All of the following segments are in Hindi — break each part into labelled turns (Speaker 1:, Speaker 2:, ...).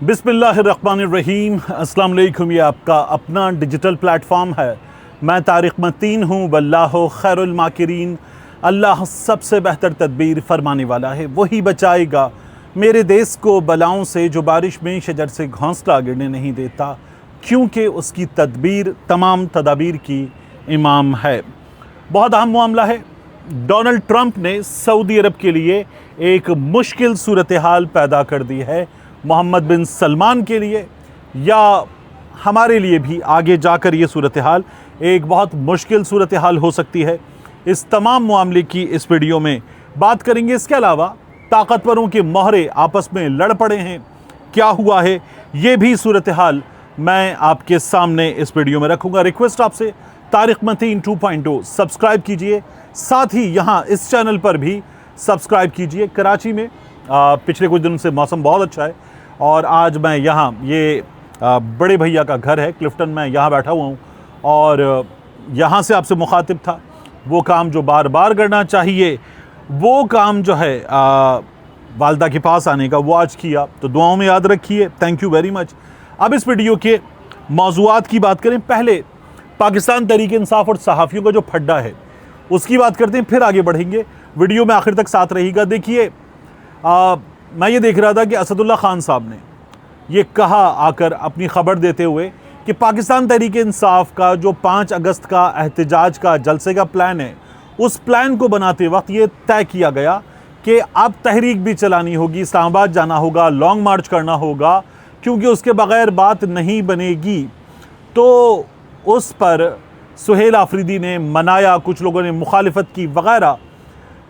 Speaker 1: बिस्मिल्लाहिर्रहमानिर्रहीम। अस्सलाम वालेकुम। ये आपका अपना डिजिटल प्लेटफॉर्म है। मैं तारिक मतीन हूँ। वल्लाहु खैरुल माकिरीन। अल्लाह सबसे बेहतर तदबीर फरमाने वाला है, वही बचाएगा मेरे देश को बलाओं से, जो बारिश में शजर से घोंसला गिरने नहीं देता, क्योंकि उसकी तदबीर तमाम तदाबीर की इमाम है। बहुत अहम मामला है। डोनाल्ड ट्रंप ने सऊदी अरब के लिए एक मुश्किल सूरत हाल पैदा कर दी है। मोहम्मद बिन सलमान के लिए या हमारे लिए भी आगे जाकर ये सूरत हाल एक बहुत मुश्किल सूरत हाल हो सकती है। इस तमाम मामले की इस वीडियो में बात करेंगे। इसके अलावा ताकतवरों के मोहरे आपस में लड़ पड़े हैं, क्या हुआ है, ये भी सूरत हाल मैं आपके सामने इस वीडियो में रखूंगा। रिक्वेस्ट आपसे, तारिक मतीन 2.0 सब्सक्राइब कीजिए, साथ ही यहाँ इस चैनल पर भी सब्सक्राइब कीजिए। कराची में पिछले कुछ दिनों से मौसम बहुत अच्छा है और आज मैं यहाँ, ये बड़े भैया का घर है क्लिफ्टन, में यहाँ बैठा हुआ हूँ और यहाँ से आपसे मुखातिब था। वो काम जो बार बार करना चाहिए, वो काम जो है वालदा के पास आने का, वो आज किया, तो दुआओं में याद रखिए। Thank you very much. अब इस वीडियो के मौज़ूआत की बात करें। पहले पाकिस्तान तहरीक इंसाफ और सहाफ़ियों का जो फड्डा है उसकी बात करते हैं, फिर आगे बढ़ेंगे। वीडियो में आखिर तक साथ रहिएगा। देखिए, मैं ये देख रहा था कि असदुल्ला खान साहब ने ये कहा आकर अपनी ख़बर देते हुए कि पाकिस्तान तहरीक इंसाफ का जो 5 अगस्त का एहतजाज का जलसे का प्लान है, उस प्लान को बनाते वक्त ये तय किया गया कि अब तहरीक भी चलानी होगी, इस्लामाबाद जाना होगा, लॉन्ग मार्च करना होगा, क्योंकि उसके बग़ैर बात नहीं बनेगी। तो उस पर सुहेल आफरीदी ने मनाया, कुछ लोगों ने मुखालिफत की वगैरह।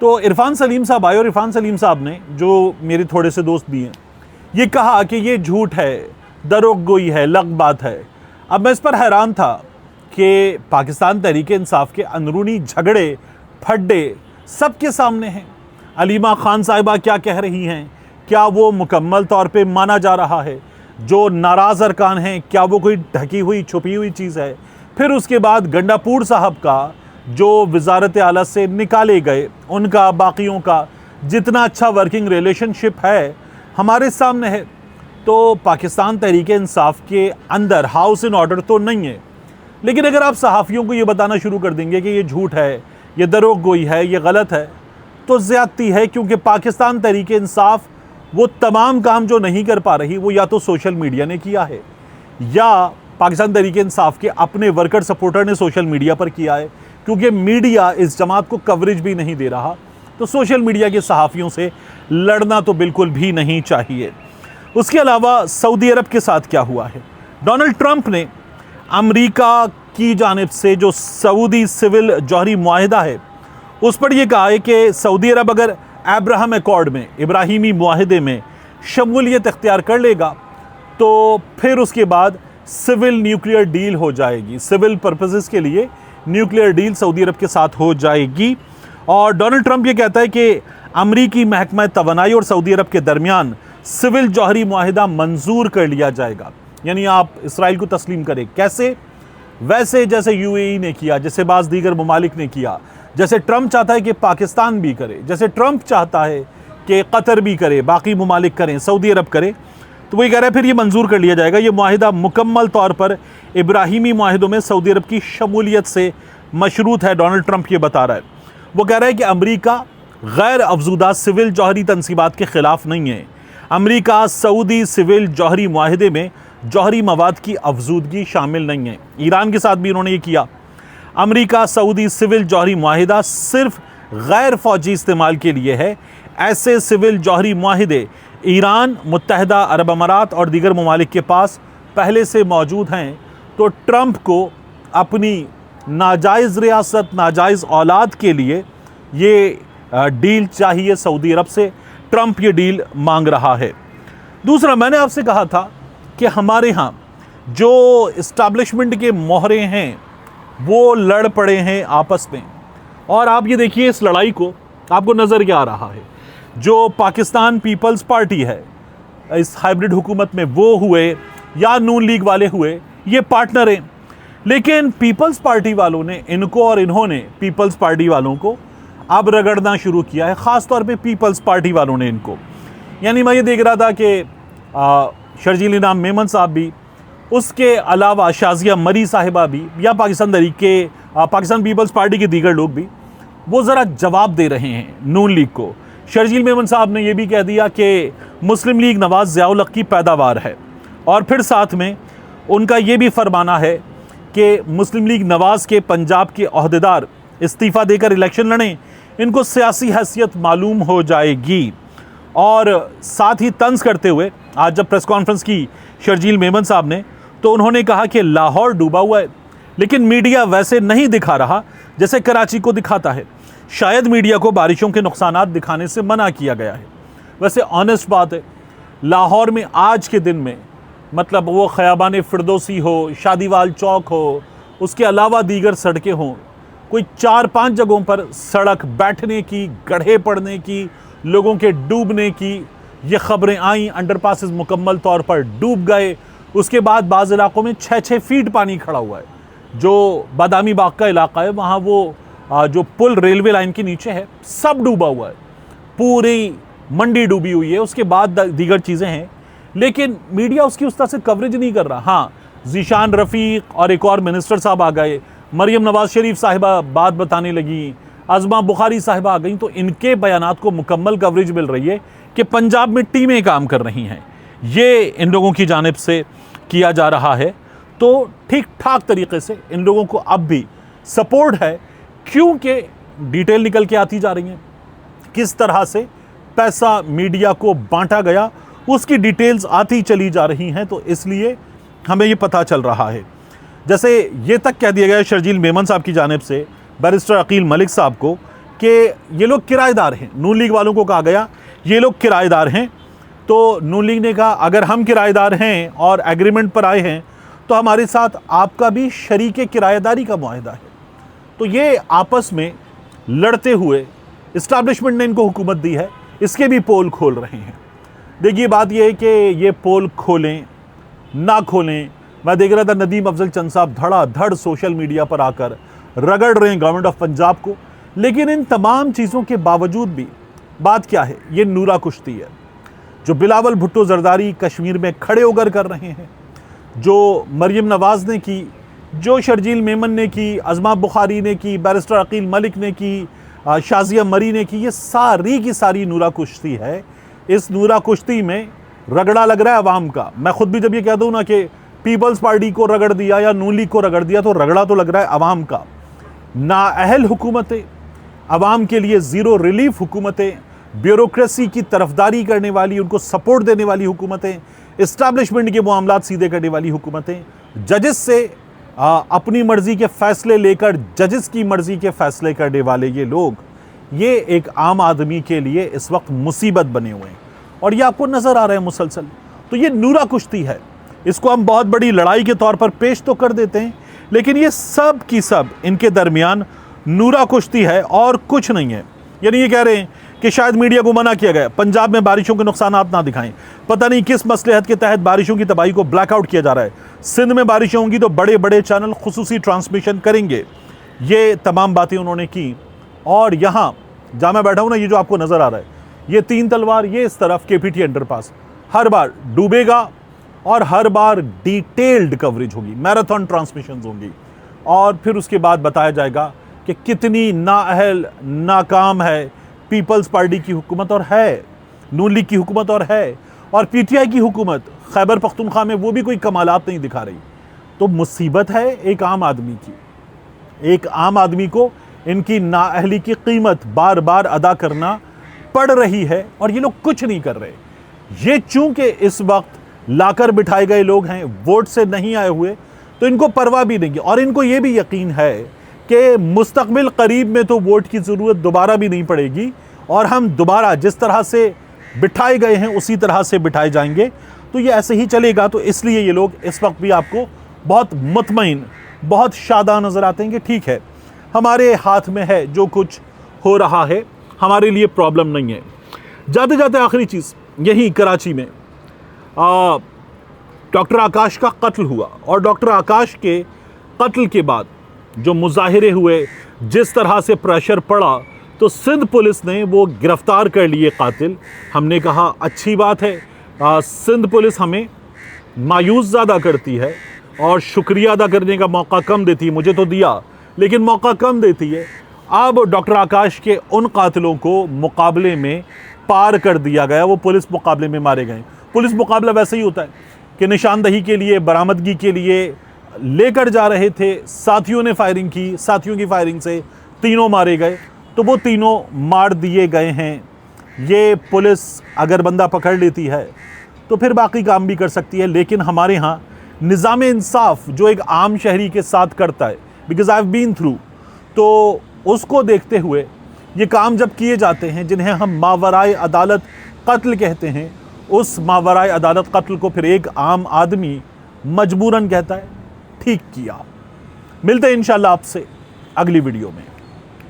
Speaker 1: तो इरफान सलीम साहब आए और इरफान सलीम साहब ने, जो मेरे थोड़े से दोस्त भी हैं, ये कहा कि ये झूठ है, दरोगोई है, लग बात है। अब मैं इस पर हैरान था कि पाकिस्तान तहरीक इंसाफ के अंदरूनी झगड़े फड्डे सबके सामने हैं। अलीमा खान साहिबा क्या कह रही हैं, क्या वो मुकम्मल तौर पे माना जा रहा है? जो नाराज़ अरकान हैं, क्या वो कोई ढकी हुई छुपी हुई चीज़ है? फिर उसके बाद गंडापुर साहब का जो वजारत आला से निकाले गए, उनका बाकियों का जितना अच्छा वर्किंग रिलेशनशिप है हमारे सामने है। तो पाकिस्तान तहरीक इंसाफ के अंदर हाउस इन ऑर्डर तो नहीं है, लेकिन अगर आप सहाफ़ियों को ये बताना शुरू कर देंगे कि ये झूठ है, ये दरोगोई है, ये गलत है, तो ज़्यादती है। क्योंकि पाकिस्तान तहरीक इंसाफ वो तमाम काम जो नहीं कर पा रही, वो या तो सोशल मीडिया ने किया है या पाकिस्तान तहरीक इंसाफ के अपने वर्कर सपोर्टर ने सोशल मीडिया पर किया है, क्योंकि मीडिया इस जमात को कवरेज भी नहीं दे रहा। तो सोशल मीडिया के सहाफ़ियों से लड़ना तो बिल्कुल भी नहीं चाहिए। उसके अलावा सऊदी अरब के साथ क्या हुआ है? डोनाल्ड ट्रंप ने अमेरिका की जानिब से जो सऊदी सिविल जौहरी मुआहिदा है, उस पर यह कहा है कि सऊदी अरब अगर अब्राहम अकॉर्ड में, इब्राहिमी मुआहिदे में शमूलियत इख्तियार कर लेगा, तो फिर उसके बाद सिविल न्यूक्लियर डील हो जाएगी। सिविल पर्पसेस के लिए न्यूक्लियर डील सऊदी अरब के साथ हो जाएगी। और डोनाल्ड ट्रंप ये कहता है कि अमरीकी महकमा तवानाई और सऊदी अरब के दरमियान सिविल जौहरी मुआहिदा मंजूर कर लिया जाएगा। यानी आप इसराइल को तस्लीम करें। कैसे? वैसे जैसे यूएई ने किया, जैसे बाज़ दीगर ममालिक ने किया, जैसे ट्रंप चाहता है कि पाकिस्तान भी करे, जैसे ट्रंप चाहता है कि कतर भी करे, बाकी ममालिक करें, सऊदी अरब करे, तो वही कह रहा है फिर ये मंजूर कर लिया जाएगा। ये मुआहिदा मुकम्मल तौर पर इब्राहिमी मुआहिदों में सऊदी अरब की शमूलियत से मशरूत है। डोनाल्ड ट्रंप ये बता रहा है। वो कह रहा है कि अमरीका गैर अफजूदा सिविल जौहरी तनसीबात के ख़िलाफ़ नहीं है। अमरीका सऊदी सिविल जौहरी मुआहिदे में जौहरी मवाद की अफजूदगी शामिल नहीं है। ईरान के साथ भी इन्होंने ये किया। अमरीका सऊदी सिविल जौहरी मुआहिदा सिर्फ गैर फ़ौजी इस्तेमाल के लिए है। ऐसे सिविल जौहरी मुआहिदे ईरान, मुत्तहदा अरब अमारात और दीगर ममालिक के पास पहले से मौजूद हैं। तो ट्रंप को अपनी नाजायज़ रियासत, नाजायज़ औलाद के लिए ये डील चाहिए सऊदी अरब से। ट्रंप ये डील मांग रहा है। दूसरा, मैंने आपसे कहा था कि हमारे यहाँ जो इस्टेब्लिशमेंट के मोहरे हैं वो लड़ पड़े हैं आपस में। और आप ये देखिए, इस लड़ाई को आपको नज़र क्या आ रहा है? जो पाकिस्तान पीपल्स पार्टी है इस हाइब्रिड हुकूमत में, वो हुए या नून लीग वाले हुए, ये पार्टनर हैं। लेकिन पीपल्स पार्टी वालों ने इनको और इन्होंने पीपल्स पार्टी वालों को अब रगड़ना शुरू किया है, ख़ास तौर पे पीपल्स पार्टी वालों ने इनको। यानी मैं ये देख रहा था कि शर्जील इनाम मेमन साहब भी, उसके अलावा शाजिया मरी साहिबा भी, या पाकिस्तान तहरीके पाकिस्तान पीपल्स पार्टी के दीगर लोग भी, वो ज़रा जवाब दे रहे हैं नून लीग को। शर्जील मेमन साहब ने यह भी कह दिया कि मुस्लिम लीग नवाज ज़ियाउल हक की पैदावार है, और फिर साथ में उनका ये भी फरमाना है कि मुस्लिम लीग नवाज के पंजाब के अहदेदार इस्तीफ़ा देकर इलेक्शन लड़ें, इनको सियासी हैसियत मालूम हो जाएगी। और साथ ही तंज करते हुए आज जब प्रेस कॉन्फ्रेंस की शर्जील मेमन साहब ने, तो उन्होंने कहा कि लाहौर डूबा हुआ है, लेकिन मीडिया वैसे नहीं दिखा रहा जैसे कराची को दिखाता है। शायद मीडिया को बारिशों के नुकसानात दिखाने से मना किया गया है। वैसे ऑनेस्ट बात है, लाहौर में आज के दिन में, मतलब वो खयाबान फिरदौसी हो, शादीवाल चौक हो, उसके अलावा दीगर सड़कें हों, कोई 4-5 जगहों पर सड़क बैठने की, गड्ढे पड़ने की, लोगों के डूबने की ये खबरें आईं। अंडरपासेस मुकम्मल तौर पर डूब गए। उसके बाद बाज़ इलाकों में 6-6 फीट पानी खड़ा हुआ है। जो बादामी बाग का इलाका है, वहाँ वो जो पुल रेलवे लाइन के नीचे है, सब डूबा हुआ है। पूरी मंडी डूबी हुई है। उसके बाद दीगर चीज़ें हैं, लेकिन मीडिया उसकी उस तरह से कवरेज नहीं कर रहा। हाँ, ज़ीशान रफ़ीक और एक और मिनिस्टर साहब आ गए, मरियम नवाज शरीफ साहिबा बात बताने लगी, अज़मा बुखारी साहिबा आ गई, तो इनके बयानात को मुकम्मल कवरेज मिल रही है कि पंजाब में टीमें काम कर रही हैं। ये इन लोगों की जानिब से किया जा रहा है। तो ठीक ठाक तरीके से इन लोगों को अब भी सपोर्ट है, क्योंकि डिटेल निकल के आती जा रही हैं। किस तरह से पैसा मीडिया को बांटा गया, उसकी डिटेल्स आती चली जा रही हैं, तो इसलिए हमें ये पता चल रहा है। जैसे ये तक कह दिया गया शर्जील मेमन साहब की जानिब से बैरिस्टर अकील मलिक साहब को कि ये लोग किराएदार हैं। नून लीग वालों को कहा गया ये लोग किराएदार हैं, तो नून लीग ने कहा अगर हम किराएदार हैं और एग्रीमेंट पर आए हैं तो हमारे साथ आपका भी शरीके किराएदारी का मुआहदा है। तो ये आपस में लड़ते हुए इस्टेब्लिशमेंट ने इनको हुकूमत दी है, इसके भी पोल खोल रहे हैं। देखिए बात ये है कि ये पोल खोलें ना खोलें, मैं देख रहा था नदीम अफजल चंद साहब धड़ाधड़ सोशल मीडिया पर आकर रगड़ रहे हैं गवर्नमेंट ऑफ पंजाब को। लेकिन इन तमाम चीज़ों के बावजूद भी बात क्या है, ये नूरा कुश्ती है जो बिलावल भुट्टो जरदारी कश्मीर में खड़े होकर कर रहे हैं, जो मरियम नवाज़ ने की, जो शर्जील मेमन ने की, अज़मा बुखारी ने की, बैरिस्टर अकील मलिक ने की, शाजिया मरी ने की, ये सारी की सारी नूरा कुश्ती है। इस नूरा कुश्ती में रगड़ा लग रहा है अवाम का। मैं खुद भी जब ये कह दूँ ना कि पीपल्स पार्टी को रगड़ दिया या नून लीग को रगड़ दिया, तो रगड़ा तो लग रहा है अवाम का। नाअहल हुकूमतें, अवाम के लिए ज़ीरो रिलीफ हुकूमतें, ब्यूरोक्रेसी की तरफदारी करने वाली, उनको सपोर्ट देने वाली हुकूमतें, इस्टेब्लिशमेंट के मामलात सीधे करने वाली हुकूमतें, जजेस से अपनी मर्ज़ी के फ़ैसले लेकर जजेस की मर्ज़ी के फ़ैसले करने वाले ये लोग, ये एक आम आदमी के लिए इस वक्त मुसीबत बने हुए हैं। और ये आपको नज़र आ रहा है मुसलसल। तो ये नूरा कुश्ती है, इसको हम बहुत बड़ी लड़ाई के तौर पर पेश तो कर देते हैं, लेकिन ये सब की सब इनके दरमियान नूरा कुश्ती है और कुछ नहीं है। यानी ये कह रहे हैं कि शायद मीडिया को मना किया गया, पंजाब में बारिशों के नुकसानात ना दिखाएं, पता नहीं किस मसलहत के तहत बारिशों की तबाही को ब्लैकआउट किया जा रहा है, सिंध में बारिशें होंगी तो बड़े बड़े चैनल खुसूसी ट्रांसमिशन करेंगे। ये तमाम बातें उन्होंने की। और यहाँ जहाँ मैं बैठा हूँ ना, ये जो आपको नज़र आ रहा है, ये 3 तलवार, ये इस तरफ KPT अंडरपास हर बार डूबेगा और हर बार डिटेल्ड कवरेज होगी, मैराथन ट्रांसमिशंस होंगी, और फिर उसके बाद बताया जाएगा कि कितनी नाअहल नाकाम है पीपल्स पार्टी की हुकूमत और है, नून लीग की हुकूमत और है, और PTI की हुकूमत खैबर पख्तूनख्वा में वो भी कोई कमालात नहीं दिखा रही। तो मुसीबत है एक आम आदमी की। एक आम आदमी को इनकी नाअहली की कीमत बार बार अदा करना पड़ रही है, और ये लोग कुछ नहीं कर रहे। ये चूंकि इस वक्त लाकर बिठाए गए लोग हैं, वोट से नहीं आए हुए, तो इनको परवाह भी नहीं है। और इनको ये भी यकीन है कि मुस्तकबिल करीब में तो वोट की ज़रूरत दोबारा भी नहीं पड़ेगी, और हम दोबारा जिस तरह से बिठाए गए हैं उसी तरह से बिठाए जाएंगे। तो ये ऐसे ही चलेगा। तो इसलिए ये लोग इस वक्त भी आपको बहुत मुतमईन, बहुत शादा नज़र आते हैं कि ठीक है, हमारे हाथ में है, जो कुछ हो रहा है हमारे लिए प्रॉब्लम नहीं है। जाते जाते आखिरी चीज़, यही कराची में डॉक्टर आकाश का कत्ल हुआ, और डॉक्टर आकाश के कत्ल के बाद जो मुजाहिरे हुए, जिस तरह से प्रेशर पड़ा, तो सिंध पुलिस ने वो गिरफ्तार कर लिए कातिल। हमने कहा अच्छी बात है, सिंध पुलिस हमें मायूस ज़्यादा करती है और शुक्रिया अदा करने का मौका कम देती है। मुझे तो दिया लेकिन मौका कम देती है। अब डॉक्टर आकाश के उन कातिलों को मुकाबले में पार कर दिया गया, वो पुलिस मुकाबले में मारे गए। पुलिस मुकाबला वैसे ही होता है कि निशानदही के लिए, बरामदगी के लिए लेकर जा रहे थे, साथियों ने फायरिंग की, साथियों की फायरिंग से तीनों मारे गए, तो वो तीनों मार दिए गए हैं। ये पुलिस अगर बंदा पकड़ लेती है तो फिर बाकी काम भी कर सकती है, लेकिन हमारे यहाँ निज़ाम इंसाफ जो एक आम शहरी के साथ करता है, because I have been through, तो उसको देखते हुए ये काम जब किए जाते हैं जिन्हें हम मावराए अदालत कत्ल कहते हैं, उस मावराए अदालत कत्ल को फिर एक आम आदमी मजबूरन कहता है ठीक किया। मिलते हैं इंशाल्लाह आपसे अगली वीडियो में।